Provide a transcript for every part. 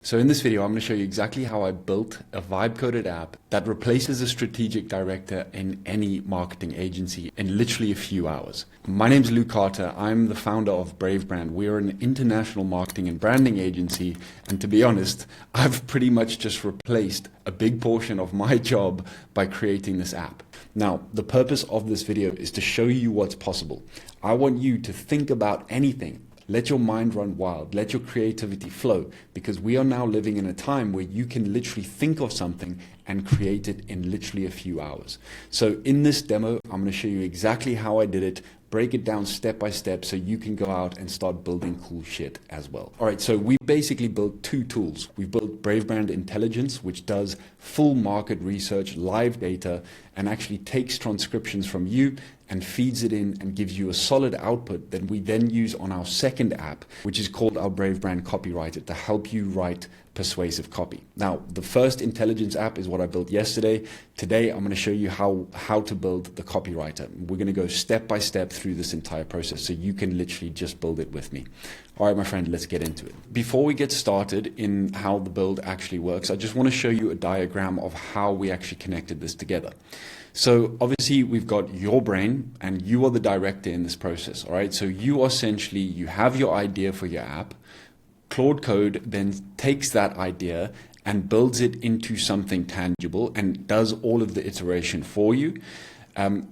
So in this video, I'm going to show you exactly how I built a vibe-coded app that replaces a strategic director in any marketing agency in literally a few hours. My name is Luke Carter. I'm the founder of Brave Brand. We're an international marketing and branding agency. And to be honest, I've pretty much just replaced a big portion of my job by creating this app. Now, the purpose of this video is to show you what's possible. I want you to think about anything. Let your mind run wild. Let your creativity flow, because we are now living in a time where you can literally think of something and create it in literally a few hours. So in this demo, I'm going to show you exactly how I did it, break it down step by step so you can go out and start building cool shit as well. All right, so we basically built two tools. We built Brave Brand Intelligence, which does full market research, live data, and actually takes transcriptions from you and feeds it in and gives you a solid output that we then use on our second app, which is called our Brave Brand Copywriter, to help you write persuasive copy. Now, the first intelligence app is what I built yesterday. Today, I'm going to show you how to build the copywriter. We're going to go step by step through this entire process so you can literally just build it with me. All right, my friend, let's get into it. Before we get started in how the build actually works, I just want to show you a diagram of how we actually connected this together. So obviously we've got your brain and you are the director in this process. All right. So you essentially, you have your idea for your app. Claude Code then takes that idea and builds it into something tangible and does all of the iteration for you.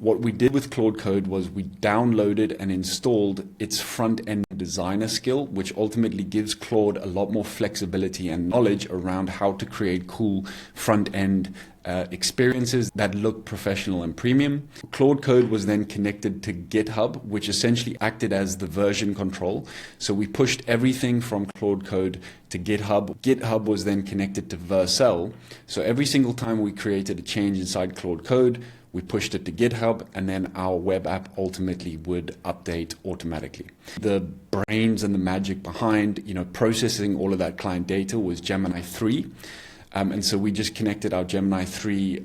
What we did with Claude Code was we downloaded and installed its front-end designer skill, which ultimately gives Claude a lot more flexibility and knowledge around how to create cool front-end experiences that look professional and premium. Claude Code was then connected to GitHub, which essentially acted as the version control. So we pushed everything from Claude Code to GitHub. GitHub was then connected to Vercel. So every single time we created a change inside Claude Code, we pushed it to GitHub, and then our web app ultimately would update automatically. The brains and the magic behind, processing all of that client data was Gemini 3. And so we just connected our Gemini 3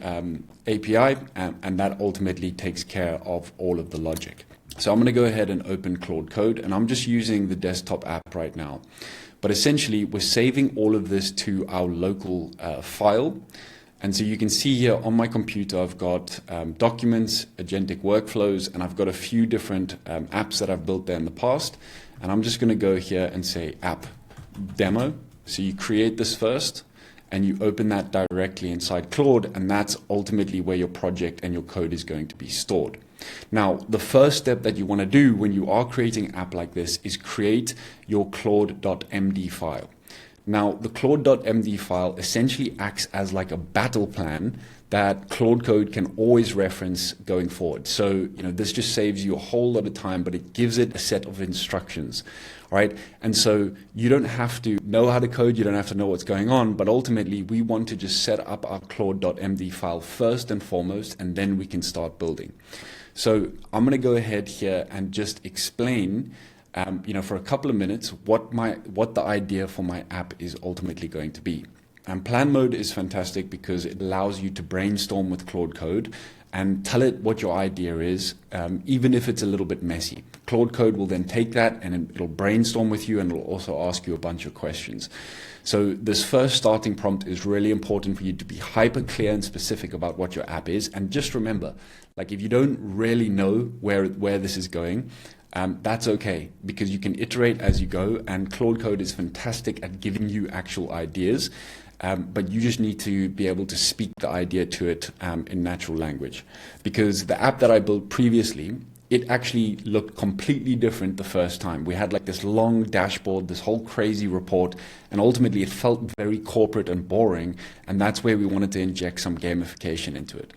API, and that ultimately takes care of all of the logic. So I'm going to go ahead and open Claude Code, and I'm just using the desktop app right now. But essentially, we're saving all of this to our local file. And so you can see here on my computer, I've got documents, agentic workflows, and I've got a few different apps that I've built there in the past. And I'm just going to go here and say app demo. So you create this first, and you open that directly inside Claude, and that's ultimately where your project and your code is going to be stored. Now, the first step that you want to do when you are creating an app like this is create your Claude.md file. Now, the Claude.md file essentially acts as like a battle plan that Claude Code can always reference going forward. So, this just saves you a whole lot of time, but it gives it a set of instructions, right? And so you don't have to know how to code, you don't have to know what's going on, but ultimately we want to just set up our Claude.md file first and foremost, and then we can start building. So I'm going to go ahead here and just explain for a couple of minutes, what the idea for my app is ultimately going to be. And plan mode is fantastic because it allows you to brainstorm with Claude Code and tell it what your idea is, even if it's a little bit messy. Claude Code will then take that and it'll brainstorm with you, and it'll also ask you a bunch of questions. So this first starting prompt is really important for you to be hyper clear and specific about what your app is. And just remember, if you don't really know where this is going, that's okay, because you can iterate as you go, and Claude Code is fantastic at giving you actual ideas, but you just need to be able to speak the idea to it in natural language. Because the app that I built previously, it actually looked completely different the first time. We had this long dashboard, this whole crazy report, and ultimately it felt very corporate and boring, and that's where we wanted to inject some gamification into it.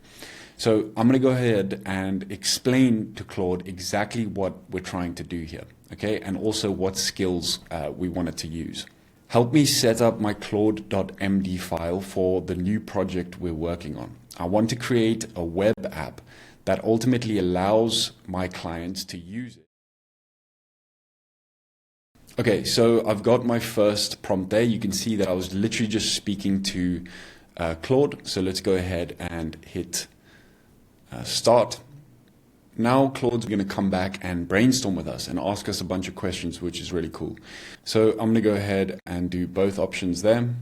So I'm going to go ahead and explain to Claude exactly what we're trying to do here, okay? And also what skills we wanted to use. Help me set up my Claude.md file for the new project we're working on. I want to create a web app that ultimately allows my clients to use it. Okay, so I've got my first prompt there. You can see that I was literally just speaking to Claude. So let's go ahead and hit start. now Claude's going to come back and brainstorm with us and ask us a bunch of questions, which is really cool. So I'm going to go ahead and do both options there.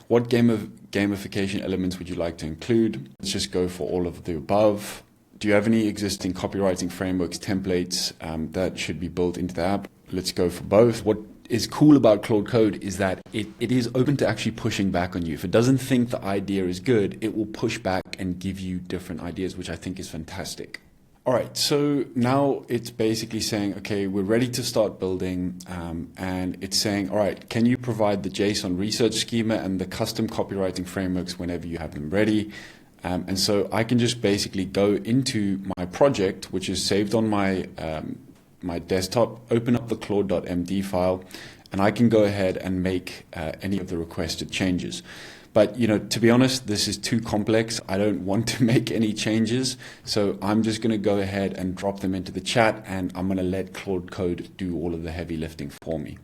What gamification elements would you like to include? Let's just go for all of the above. Do you have any existing copywriting frameworks, templates that should be built into the app? Let's go for both. What is cool about Claude Code is that it is open to actually pushing back on you. If it doesn't think the idea is good, it will push back and give you different ideas, which I think is fantastic. All right, so now it's basically saying, okay, we're ready to start building, and it's saying, all right, can you provide the JSON research schema and the custom copywriting frameworks whenever you have them ready? And so I can just basically go into my project, which is saved on my my desktop, open up the Claude.md file, and I can go ahead and make any of the requested changes. But, to be honest, this is too complex. I don't want to make any changes. So I'm just going to go ahead and drop them into the chat, and I'm going to let Claude Code do all of the heavy lifting for me.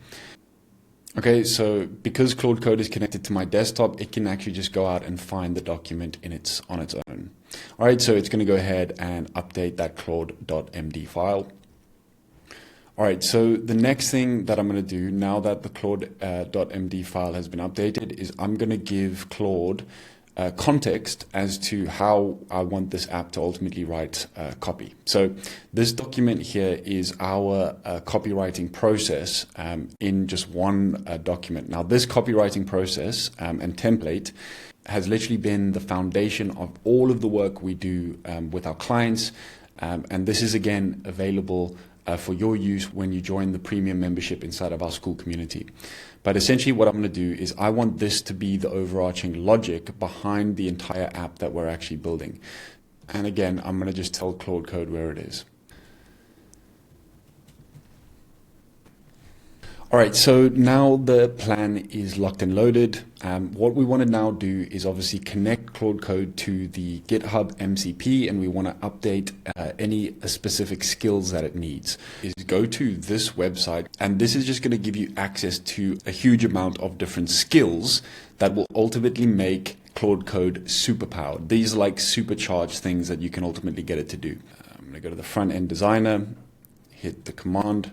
Okay, so because Claude Code is connected to my desktop, it can actually just go out and find the document on its own. All right, so it's going to go ahead and update that Claude.md file. All right, so the next thing that I'm going to do now that the Claude.md file has been updated is I'm going to give Claude context as to how I want this app to ultimately write copy. So this document here is our copywriting process in just one document. Now this copywriting process and template has literally been the foundation of all of the work we do with our clients. And this is again available for your use when you join the premium membership inside of our school community. But essentially what I'm going to do is I want this to be the overarching logic behind the entire app that we're actually building. And again, I'm going to just tell Claude Code where it is. All right, so now the plan is locked and loaded. What we want to now do is obviously connect Claude Code to the GitHub MCP, and we want to update any specific skills that it needs. Is go to this website, and this is just going to give you access to a huge amount of different skills that will ultimately make Claude Code superpowered. These are like supercharged things that you can ultimately get it to do. I'm going to go to the front end designer, hit the command.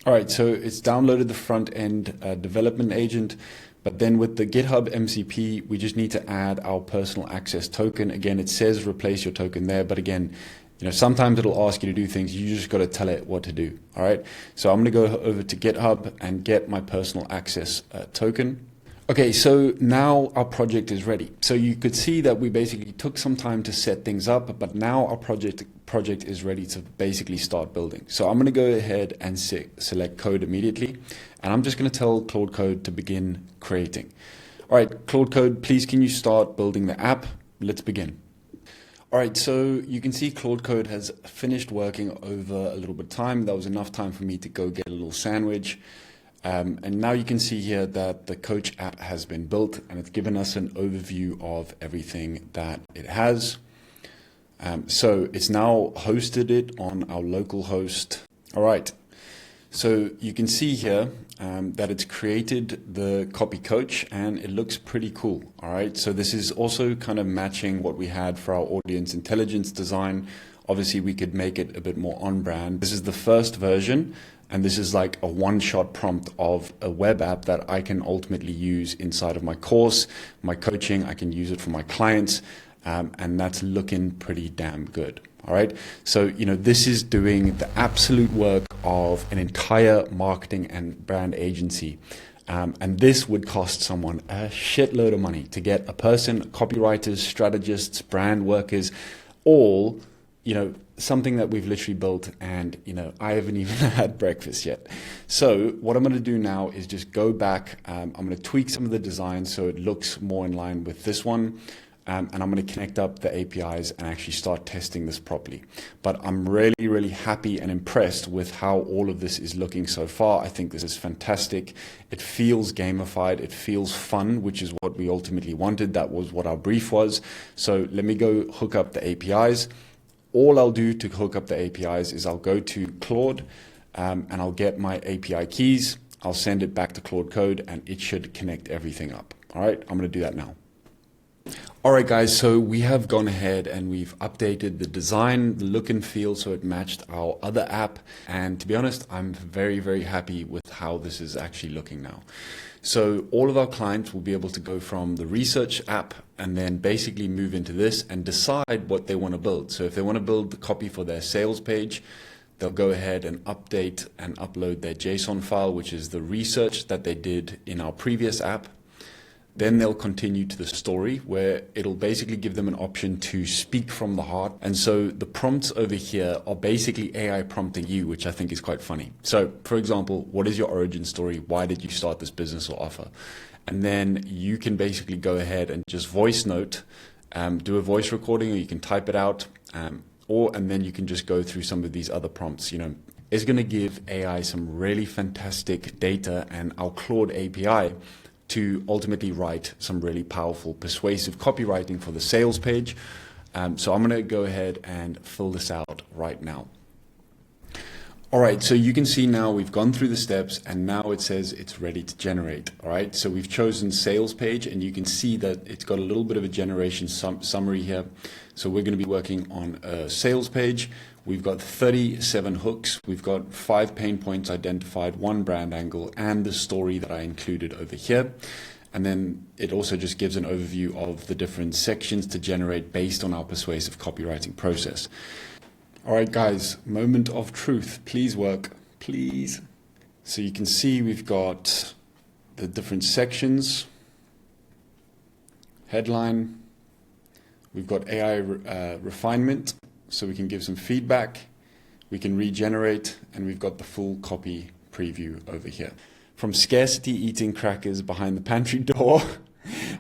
All right, so it's downloaded the front-end development agent, but then with the GitHub MCP, we just need to add our personal access token. Again, it says replace your token there, but again, sometimes it'll ask you to do things. You just got to tell it what to do. All right, so I'm going to go over to GitHub and get my personal access token. Okay, so now our project is ready. So you could see that we basically took some time to set things up, but now our project is ready to basically start building. So I'm going to go ahead and select code immediately, and I'm just going to tell Claude Code to begin creating. All right, Claude Code, please can you start building the app? Let's begin. All right, so you can see Claude Code has finished working over a little bit of time. That was enough time for me to go get a little sandwich. And now you can see here that the Coach app has been built, and it's given us an overview of everything that it has. So it's now hosted it on our local host. All right, so you can see here that it's created the copy coach, and it looks pretty cool. All right, so this is also kind of matching what we had for our audience intelligence design. Obviously, we could make it a bit more on brand. This is the first version. And this is like a one-shot prompt of a web app that I can ultimately use inside of my course, my coaching. I can use it for my clients, and that's looking pretty damn good. All right. So, this is doing the absolute work of an entire marketing and brand agency. And this would cost someone a shitload of money to get a person, copywriters, strategists, brand workers, all, something that we've literally built, and I haven't even had breakfast yet. So what I'm going to do now is just go back. I'm going to tweak some of the designs so it looks more in line with this one, and I'm going to connect up the APIs and actually start testing this properly. But I'm really, really happy and impressed with how all of this is looking so far. I think this is fantastic. It feels gamified. It feels fun, which is what we ultimately wanted. That was what our brief was. So let me go hook up the APIs. All I'll do to hook up the APIs is I'll go to Claude and I'll get my API keys. I'll send it back to Claude Code, and it should connect everything up. All right, I'm going to do that now. All right, guys, so we have gone ahead and we've updated the design, the look and feel so it matched our other app. And to be honest, I'm very, very happy with how this is actually looking now. So all of our clients will be able to go from the research app and then basically move into this and decide what they want to build. So if they want to build the copy for their sales page, they'll go ahead and update and upload their JSON file, which is the research that they did in our previous app. Then they'll continue to the story where it'll basically give them an option to speak from the heart. And so the prompts over here are basically AI prompting you, which I think is quite funny. So for example, what is your origin story? Why did you start this business or offer? And then you can basically go ahead and just voice note, do a voice recording, or you can type it out, and then you can just go through some of these other prompts. It's going to give AI some really fantastic data and our Claude API to ultimately write some really powerful persuasive copywriting for the sales page. So I'm going to go ahead and fill this out right now. All right, so you can see now we've gone through the steps and now it says it's ready to generate. All right, so we've chosen sales page and you can see that it's got a little bit of a generation summary here. So we're going to be working on a sales page. We've got 37 hooks. We've got 5 pain points identified, 1 brand angle, and the story that I included over here. And then it also just gives an overview of the different sections to generate based on our persuasive copywriting process. All right, guys, moment of truth. Please work, please. So you can see we've got the different sections, headline. We've got AI refinement, so we can give some feedback. We can regenerate, and we've got the full copy preview over here. From scarcity eating crackers behind the pantry door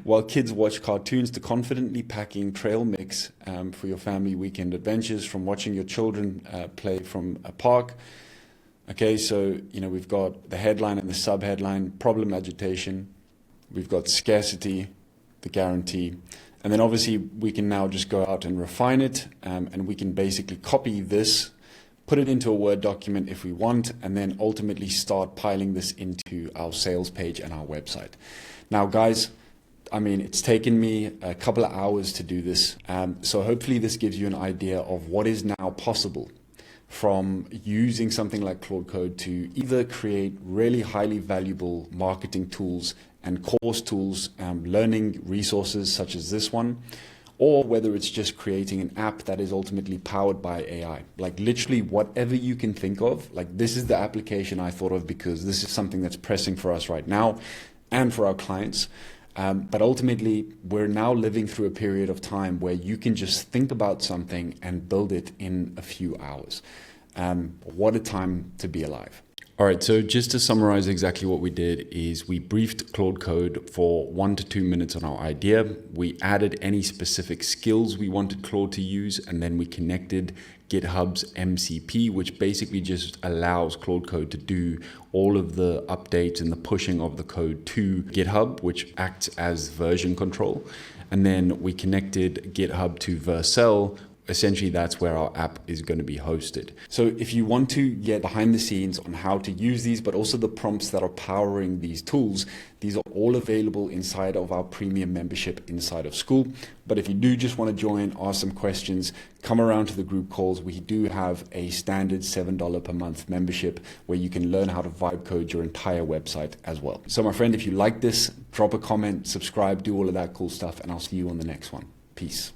while kids watch cartoons to confidently packing trail mix for your family weekend adventures, from watching your children play from a park. Okay, so we've got the headline and the sub-headline, problem agitation. We've got scarcity, the guarantee. And then obviously we can now just go out and refine it, and we can basically copy this, put it into a Word document if we want, and then ultimately start piling this into our sales page and our website. Now, guys, it's taken me a couple of hours to do this. So hopefully this gives you an idea of what is now possible from using something like Claude Code to either create really highly valuable marketing tools and course tools, learning resources such as this one, or whether it's just creating an app that is ultimately powered by AI. Like literally whatever you can think of, like this is the application I thought of because this is something that's pressing for us right now and for our clients. But ultimately, we're now living through a period of time where you can just think about something and build it in a few hours. What a time to be alive. All right, so just to summarize exactly what we did is we briefed Claude Code for 1 to 2 minutes on our idea. We added any specific skills we wanted Claude to use, and then we connected GitHub's MCP, which basically just allows Claude Code to do all of the updates and the pushing of the code to GitHub, which acts as version control. And then we connected GitHub to Vercel. Essentially, that's where our app is going to be hosted. So if you want to get behind the scenes on how to use these, but also the prompts that are powering these tools, these are all available inside of our premium membership inside of school. But if you do just want to join, ask some questions, come around to the group calls. We do have a standard $7 per month membership where you can learn how to vibe code your entire website as well. So my friend, if you like this, drop a comment, subscribe, do all of that cool stuff, and I'll see you on the next one. Peace.